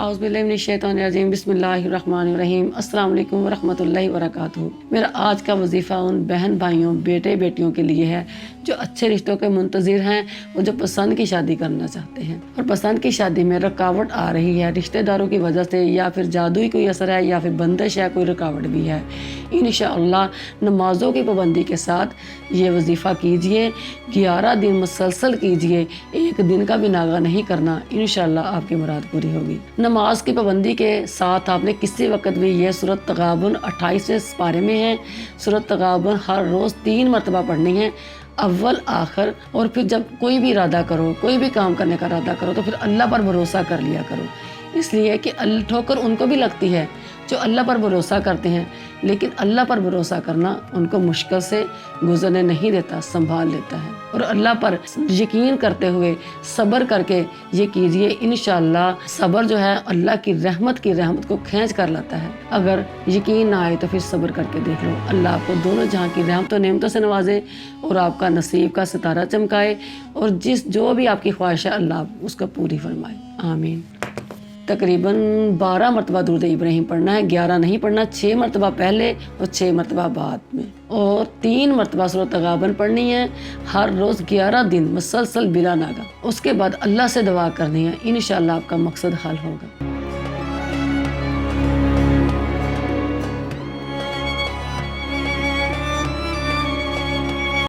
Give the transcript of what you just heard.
اعوذ باللہ من الشیطان الرجیم بسم اللہ الرحمن الرحیم السلام علیکم ورحمۃ اللہ وبرکاتہ۔ میرا آج کا وظیفہ ان بہن بھائیوں بیٹے بیٹیوں کے لیے ہے جو اچھے رشتوں کے منتظر ہیں اور جو پسند کی شادی کرنا چاہتے ہیں اور پسند کی شادی میں رکاوٹ آ رہی ہے رشتہ داروں کی وجہ سے، یا پھر جادوئی کوئی اثر ہے یا پھر بندش ہے، کوئی رکاوٹ بھی ہے۔ انشاءاللہ نمازوں کی پابندی کے ساتھ یہ وظیفہ کیجئے، 11 دن مسلسل کیجئے، ایک دن کا بھی ناغہ نہیں کرنا، انشاءاللہ آپ کی مراد پوری ہوگی۔ نماز کی پابندی کے ساتھ آپ نے کسی وقت بھی یہ سورۃ تغابن 28 پارے میں ہے، سورۃ تغابن ہر روز 3 مرتبہ پڑھنی ہے، اول آخر۔ اور پھر جب کوئی بھی ارادہ کرو، کوئی بھی کام کرنے کا ارادہ کرو تو پھر اللہ پر بھروسہ کر لیا کرو، اس لیے کہ ٹھوکر ان کو بھی لگتی ہے جو اللہ پر بھروسہ کرتے ہیں، لیکن اللہ پر بھروسہ کرنا ان کو مشکل سے گزرنے نہیں دیتا، سنبھال لیتا ہے۔ اور اللہ پر یقین کرتے ہوئے صبر کر کے یہ کیجئے، انشاءاللہ صبر جو ہے اللہ کی رحمت کو کھینچ کر لاتا ہے۔ اگر یقین نہ آئے تو پھر صبر کر کے دیکھ لو، اللہ آپ کو دونوں جہاں کی رحمتوں نعمتوں سے نوازے اور آپ کا نصیب کا ستارہ چمکائے، اور جو بھی آپ کی خواہش ہے اللہ اس کو پوری فرمائے، آمین۔ تقریباً 12 مرتبہ درود ابراہیم پڑھنا ہے، 11 نہیں پڑھنا، 6 مرتبہ پہلے اور 6 مرتبہ بعد میں، اور 3 مرتبہ سورۃ تغابن پڑھنی ہے ہر روز 11 دن مسلسل بلا ناغہ۔ اس کے بعد اللہ سے دعا کرنی ہے، انشاءاللہ آپ کا مقصد حل ہوگا۔